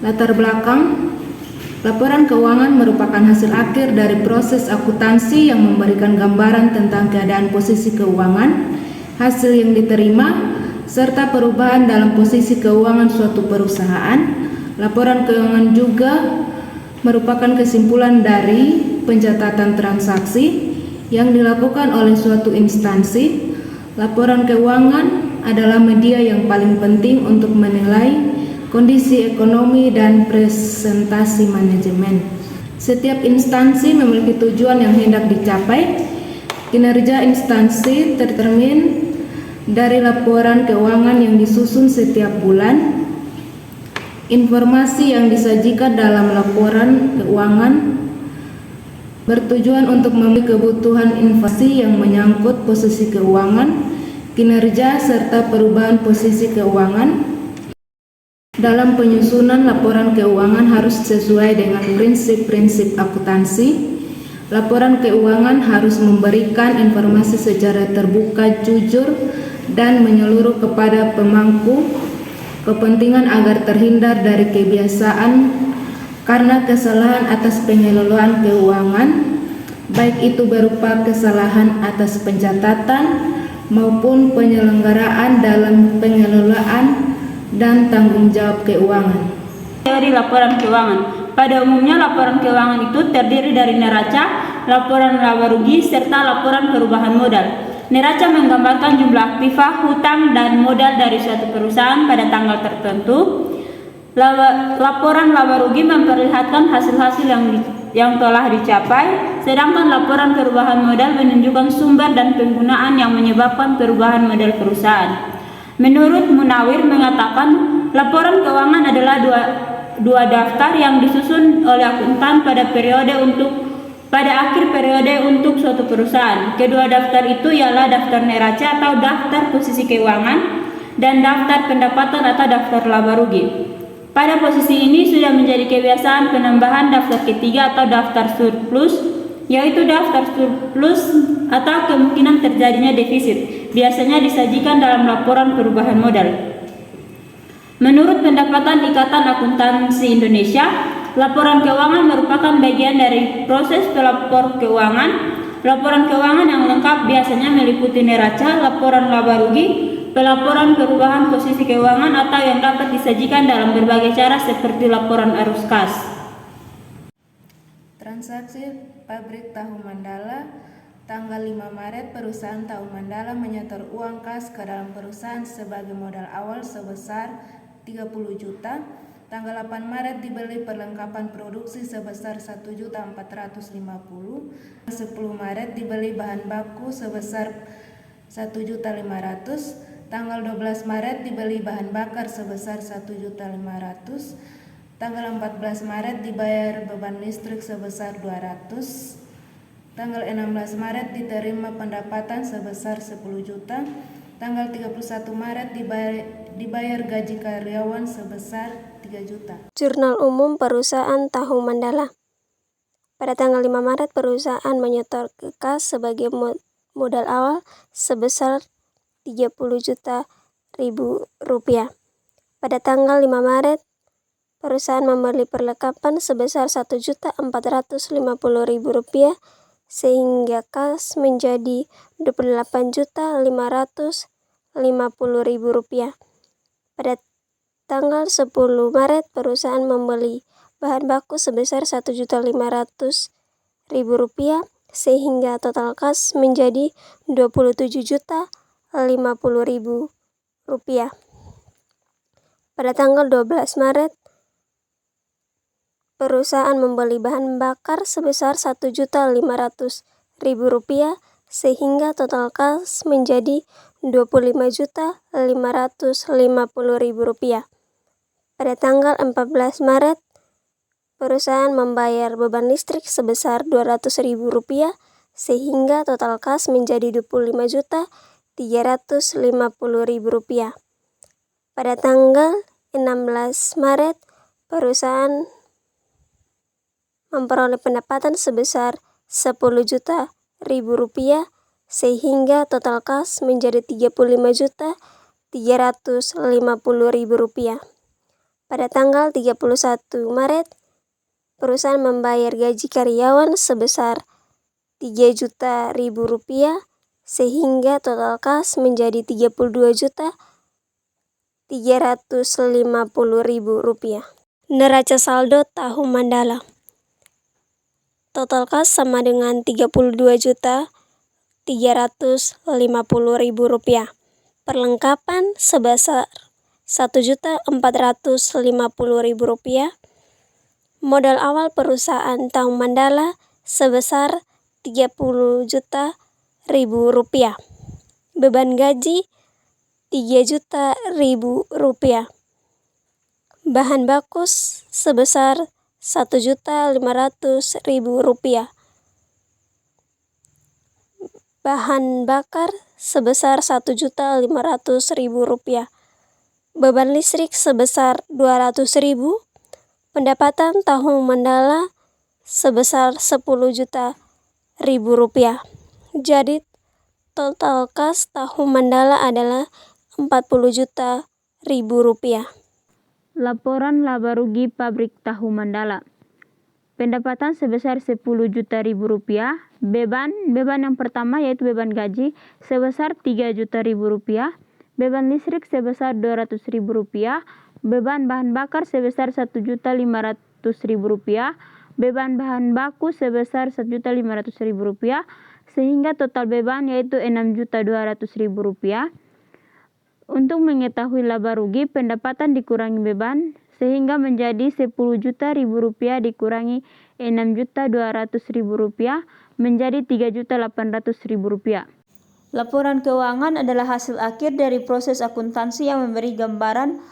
Latar belakang: laporan keuangan merupakan hasil akhir dari proses akuntansi yang memberikan gambaran tentang keadaan posisi keuangan, hasil yang diterima, serta perubahan dalam posisi keuangan suatu perusahaan. Laporan keuangan juga merupakan kesimpulan dari pencatatan transaksi yang dilakukan oleh suatu instansi. Laporan keuangan adalah media yang paling penting untuk menilai kondisi ekonomi dan presentasi manajemen. Setiap instansi memiliki tujuan yang hendak dicapai. Kinerja instansi tercermin dari laporan keuangan yang disusun setiap bulan. Informasi yang disajikan dalam laporan keuangan bertujuan untuk memenuhi kebutuhan investasi yang menyangkut posisi keuangan, kinerja, serta perubahan posisi keuangan. Dalam penyusunan laporan keuangan harus sesuai dengan prinsip-prinsip akuntansi. Laporan keuangan harus memberikan informasi secara terbuka, jujur, dan menyeluruh kepada pemangku kepentingan agar terhindar dari kebiasaan karena kesalahan atas pengelolaan keuangan, baik itu berupa kesalahan atas pencatatan maupun penyelenggaraan dalam pengelolaan dan tanggung jawab keuangan. Teori laporan keuangan. Pada umumnya laporan keuangan itu terdiri dari neraca, laporan laba rugi, serta laporan perubahan modal. Neraca menggambarkan jumlah aktiva, hutang, dan modal dari suatu perusahaan pada tanggal tertentu. Laporan laba rugi memperlihatkan hasil-hasil yang telah dicapai, sedangkan laporan perubahan modal menunjukkan sumber dan penggunaan yang menyebabkan perubahan modal perusahaan. Menurut Munawir mengatakan, laporan keuangan adalah dua daftar yang disusun oleh akuntan pada akhir periode untuk suatu perusahaan. Kedua daftar itu ialah daftar neraca atau daftar posisi keuangan dan daftar pendapatan atau daftar laba rugi. Pada posisi ini sudah menjadi kebiasaan penambahan daftar ketiga atau daftar surplus, yaitu daftar surplus atau kemungkinan terjadinya defisit. Biasanya disajikan dalam laporan perubahan modal. Menurut pendapatan Ikatan Akuntansi Indonesia, laporan keuangan merupakan bagian dari proses pelapor keuangan. Laporan keuangan yang lengkap biasanya meliputi neraca, laporan laba rugi, pelaporan perubahan posisi keuangan, atau yang dapat disajikan dalam berbagai cara seperti laporan arus kas. Transaksi pabrik tahu Mandala. Tanggal 5 Maret, perusahaan tahu Mandala menyetor uang kas ke dalam perusahaan sebagai modal awal sebesar 30 juta. Tanggal 8 Maret dibeli perlengkapan produksi sebesar 1.450.000. 10 Maret dibeli bahan baku sebesar 1.500.000. Tanggal 12 Maret dibeli bahan bakar sebesar 1.500.000. Tanggal 14 Maret dibayar beban listrik sebesar 200. Tanggal 16 Maret diterima pendapatan sebesar 10 juta. Tanggal 31 Maret dibayar gaji karyawan sebesar 3 juta. Jurnal Umum Perusahaan Tahu Mandala. Pada tanggal 5 Maret, perusahaan menyetor ke kas sebagai modal awal sebesar 30 juta rupiah. Pada tanggal 5 Maret, perusahaan membeli perlengkapan sebesar 1.450.000 rupiah sehingga kas menjadi 28.550.000 rupiah. Pada tanggal 10 Maret, perusahaan membeli bahan baku sebesar 1.500.000 rupiah sehingga total kas menjadi 27.050.000 rupiah. Pada tanggal 12 Maret, perusahaan membeli bahan bakar sebesar 1.500.000 rupiah sehingga total kas menjadi 25.550.000 rupiah. Pada tanggal 14 Maret, perusahaan membayar beban listrik sebesar 200.000 rupiah sehingga total kas menjadi 25.350.000 rupiah. Pada tanggal 16 Maret, perusahaan memperoleh pendapatan sebesar 10 juta rupiah sehingga total kas menjadi 35.350.000 rupiah. Pada tanggal 31 Maret, perusahaan membayar gaji karyawan sebesar Rp3.000.000 sehingga total kas menjadi Rp32.350.000. Neraca saldo tahun Mandala. Total kas sama dengan Rp32.350.000. Perlengkapan sebesar Rp1.450.000. Modal awal perusahaan tahun Mandala sebesar Rp30.000. Beban gaji Rp3.000.000. Bahan baku sebesar Rp1.500.000. Bahan bakar sebesar Rp1.500.000. Beban listrik sebesar Rp200.000. Pendapatan tahun Mandala sebesar Rp10.000.000. Jadi total kas tahun Mandala adalah Rp40.000.000. Laporan laba rugi pabrik tahu Mandala. Pendapatan sebesar Rp10.000.000. Beban yang pertama yaitu beban gaji sebesar Rp3.000.000. Beban listrik sebesar Rp200.000. Beban bahan bakar sebesar Rp1.500.000. Beban bahan baku sebesar Rp1.500.000. Sehingga total beban yaitu Rp6.200.000. Untuk mengetahui laba rugi, pendapatan dikurangi beban sehingga menjadi Rp10.000.000 dikurangi Rp6.200.000 menjadi Rp3.800.000. Laporan keuangan adalah hasil akhir dari proses akuntansi yang memberi gambaran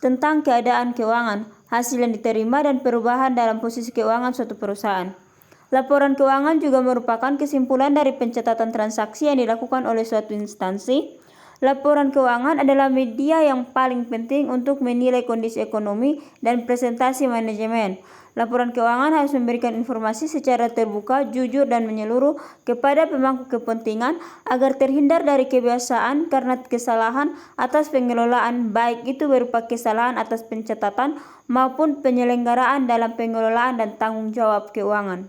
tentang keadaan keuangan, hasil yang diterima dan perubahan dalam posisi keuangan suatu perusahaan. Laporan keuangan juga merupakan kesimpulan dari pencatatan transaksi yang dilakukan oleh suatu instansi. Laporan keuangan adalah media yang paling penting untuk menilai kondisi ekonomi dan presentasi manajemen. Laporan keuangan harus memberikan informasi secara terbuka, jujur, dan menyeluruh kepada pemangku kepentingan agar terhindar dari kebiasaan karena kesalahan atas pengelolaan, baik itu berupa kesalahan atas pencatatan maupun penyelenggaraan dalam pengelolaan dan tanggung jawab keuangan.